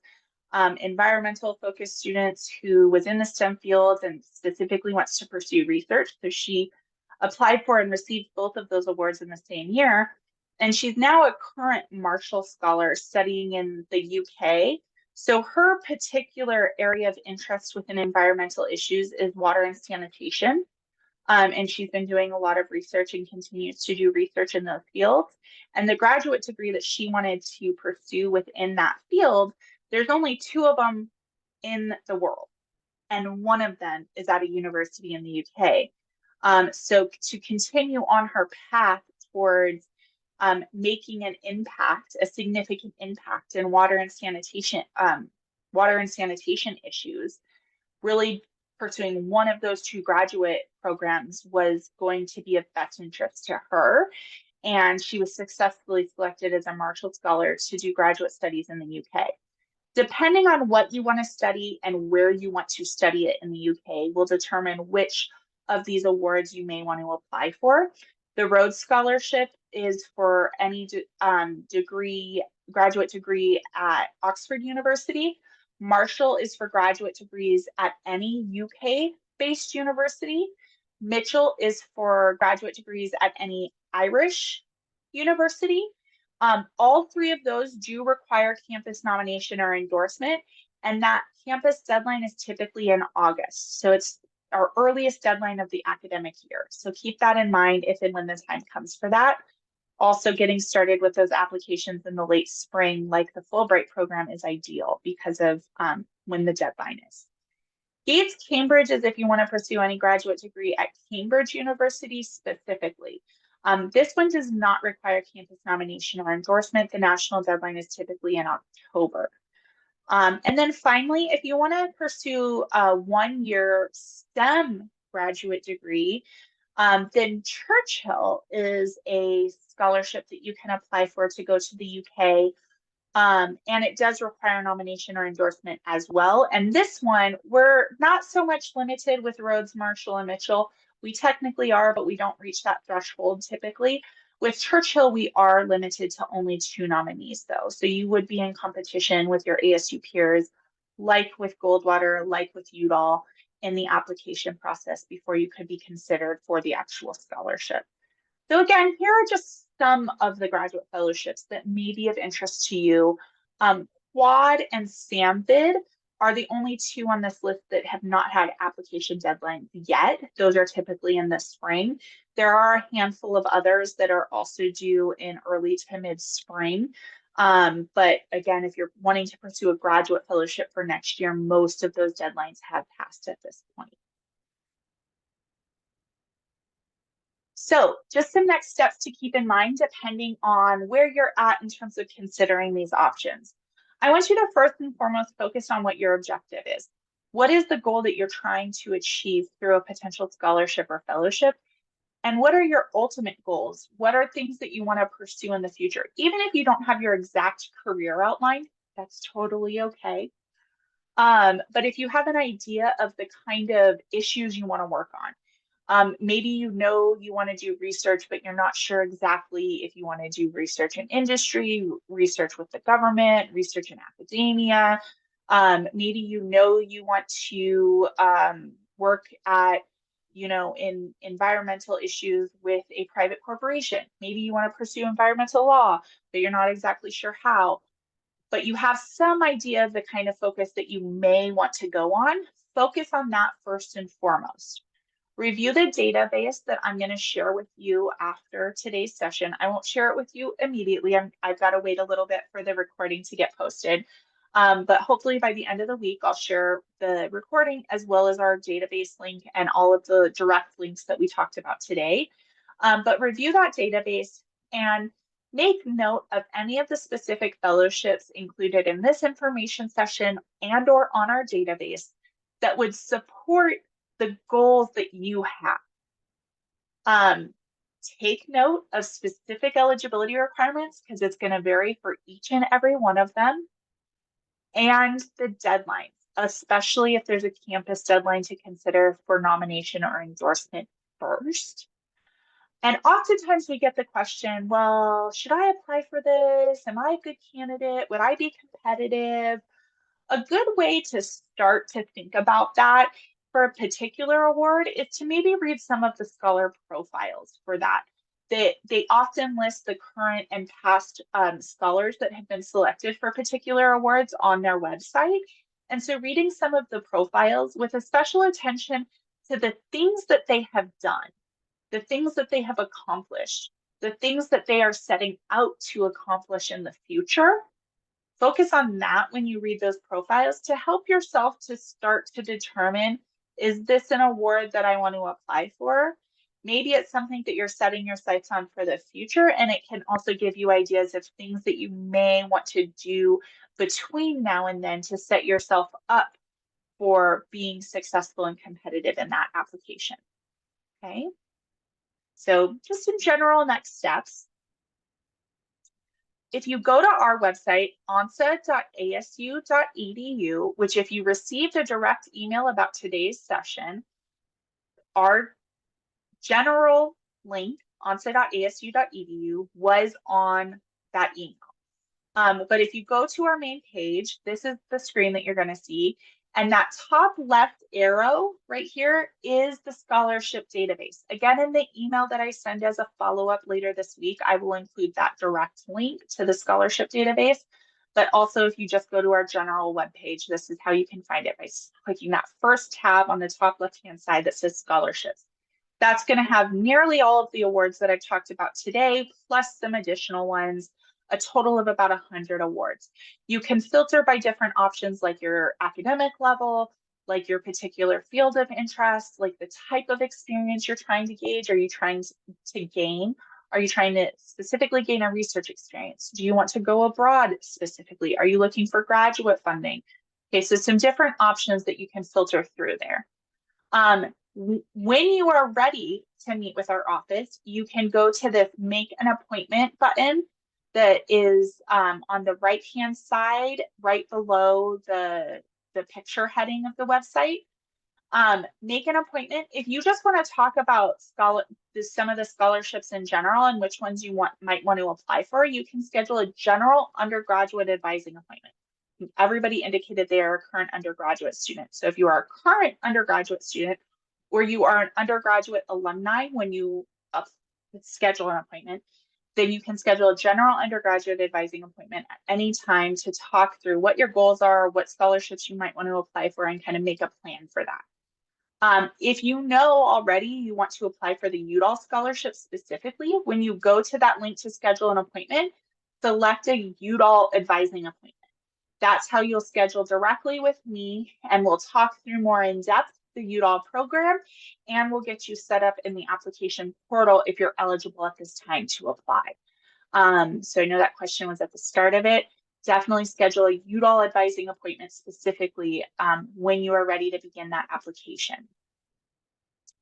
environmental focused students who was in the STEM fields and specifically wants to pursue research. So she applied for and received both of those awards in the same year. And she's now a current Marshall Scholar studying in the UK. So her particular area of interest within environmental issues is water and sanitation. And she's been doing a lot of research and continues to do research in those fields. And the graduate degree that she wanted to pursue within that field, there's only 2 of them in the world. And one of them is at a university in the UK. So to continue on her path towards making an impact, a significant impact in water and sanitation issues, really pursuing one of those 2 graduate programs was going to be of best interest to her. and she was successfully selected as a Marshall Scholar to do graduate studies in the UK. Depending on what you want to study and where you want to study it in the UK will determine which of these awards you may want to apply for. The Rhodes Scholarship is for any graduate degree at Oxford University. Marshall is for graduate degrees at any UK-based university. Mitchell is for graduate degrees at any Irish university. All three of those do require campus nomination or endorsement, and that campus deadline is typically in August. So it's our earliest deadline of the academic year. So keep that in mind if and when the time comes for that. Also, getting started with those applications in the late spring, like the Fulbright program, is ideal because of when the deadline is. Gates Cambridge is if you want to pursue any graduate degree at Cambridge University specifically. This one does not require campus nomination or endorsement. The national deadline is typically in October. And then finally, if you want to pursue a one-year STEM graduate degree, then Churchill is a scholarship that you can apply for to go to the UK. And it does require nomination or endorsement as well. And this one, we're not so much limited with Rhodes, Marshall, and Mitchell. We technically are, but we don't reach that threshold typically. With Churchill, we are limited to only 2 nominees though. So you would be in competition with your ASU peers, like with Goldwater, like with Udall, in the application process before you could be considered for the actual scholarship. So again, here are just some of the graduate fellowships that may be of interest to you. Quad and SAMBID are the only 2 on this list that have not had application deadlines yet. Those are typically in the spring. There are a handful of others that are also due in early to mid-spring. But again, if you're wanting to pursue a graduate fellowship for next year, most of those deadlines have passed at this point. So just some next steps to keep in mind depending on where you're at in terms of considering these options. I want you to first and foremost focus on what your objective is. What is the goal that you're trying to achieve through a potential scholarship or fellowship? And what are your ultimate goals? What are things that you want to pursue in the future? Even if you don't have your exact career outlined, that's totally okay. But if you have an idea of the kind of issues you want to work on, maybe you know you want to do research, but you're not sure exactly if you want to do research in industry, research with the government, research in academia. Maybe you know you want to work at, in environmental issues with a private corporation. Maybe you want to pursue environmental law, but you're not exactly sure how. But you have some idea of the kind of focus that you may want to go on. Focus on that first and foremost. Review the database that I'm going to share with you after today's session. I won't share it with you immediately. I've got to wait a little bit for the recording to get posted. But hopefully by the end of the week, I'll share the recording as well as our database link and all of the direct links that we talked about today. But review that database and make note of any of the specific fellowships included in this information session and or on our database that would support the goals that you have. Take note of specific eligibility requirements because it's going to vary for each and every one of them, and the deadlines, especially if there's a campus deadline to consider for nomination or endorsement first. And oftentimes we get the question, well, should I apply for this? Am I a good candidate? Would I be competitive? A good way to start to think about that for a particular award is to maybe read some of the scholar profiles for that. They often list the current and past scholars that have been selected for particular awards on their website. And so reading some of the profiles with a special attention to the things that they have done, the things that they have accomplished, the things that they are setting out to accomplish in the future. Focus on that when you read those profiles to help yourself to start to determine, is this an award that I want to apply for? Maybe it's something that you're setting your sights on for the future, and it can also give you ideas of things that you may want to do between now and then to set yourself up for being successful and competitive in that application. Okay. So just in general next steps. if you go to our website, onsa.asu.edu, which if you received a direct email about today's session, our general link, onsa.asu.edu, was on that email. But if you go to our main page, this is the screen that you're going to see. And that top left arrow right here is the scholarship database. Again, in the email that I send as a follow-up later this week, I will include that direct link to the scholarship database. But also, if you just go to our general webpage, this is how you can find it by clicking that first tab on the top left-hand side that says scholarships. That's going to have nearly all of the awards that I've talked about today, plus some additional ones, a total of about 100 awards. You can filter by different options like your academic level, like your particular field of interest, like the type of experience you're trying to gauge. Are you trying to gain? Are you trying to specifically gain a research experience? Do you want to go abroad specifically? Are you looking for graduate funding? Okay, so some different options that you can filter through there. When you are ready to meet with our office, you can go to this Make an Appointment button that is on the right-hand side, right below the picture heading of the website. Make an appointment. If you just want to talk about some of the scholarships in general and which ones you might want to apply for, you can schedule a general undergraduate advising appointment. Everybody indicated they are a current undergraduate student. So if you are a current undergraduate student or you are an undergraduate alumni when you schedule an appointment, then you can schedule a general undergraduate advising appointment at any time to talk through what your goals are, what scholarships you might want to apply for, and kind of make a plan for that. If you know already you want to apply for the Udall Scholarship specifically, when you go to that link to schedule an appointment, select a Udall advising appointment. That's how you'll schedule directly with me, and we'll talk through more in depth the Udall program, and we'll get you set up in the application portal if you're eligible at this time to apply. So I know that question was at the start of it. Definitely schedule a Udall advising appointment specifically when you are ready to begin that application.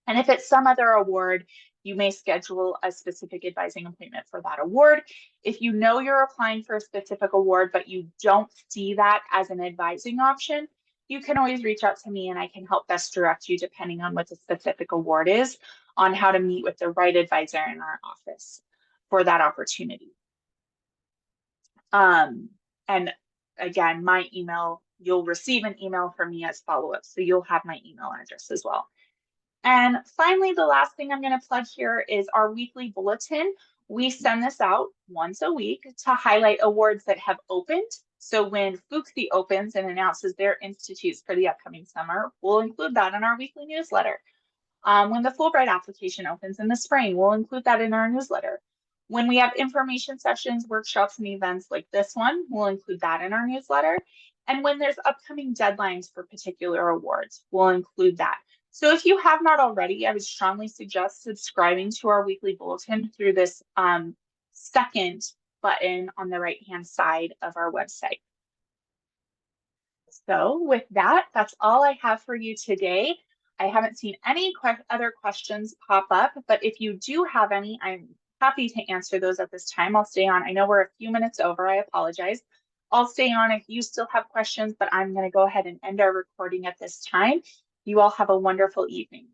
And if it's some other award, you may schedule a specific advising appointment for that award. If you know you're applying for a specific award, but you don't see that as an advising option, you can always reach out to me and I can help best direct you, depending on what the specific award is, on how to meet with the right advisor in our office for that opportunity. And again, my email, you'll receive an email from me as follow-up, so you'll have my email address as well. And finally, the last thing I'm going to plug here is our weekly bulletin. We send this out once a week to highlight awards that have opened. So when FUCSI opens and announces their institutes for the upcoming summer, we'll include that in our weekly newsletter. When the Fulbright application opens in the spring, we'll include that in our newsletter. When we have information sessions, workshops, and events like this one, we'll include that in our newsletter. And when there's upcoming deadlines for particular awards, we'll include that. So if you have not already, I would strongly suggest subscribing to our weekly bulletin through this second button on the right-hand side of our website. So with that, that's all I have for you today. I haven't seen any other questions pop up, but if you do have any, I'm happy to answer those at this time. I'll stay on. I know we're a few minutes over. I apologize. I'll stay on if you still have questions, but I'm going to go ahead and end our recording at this time. You all have a wonderful evening.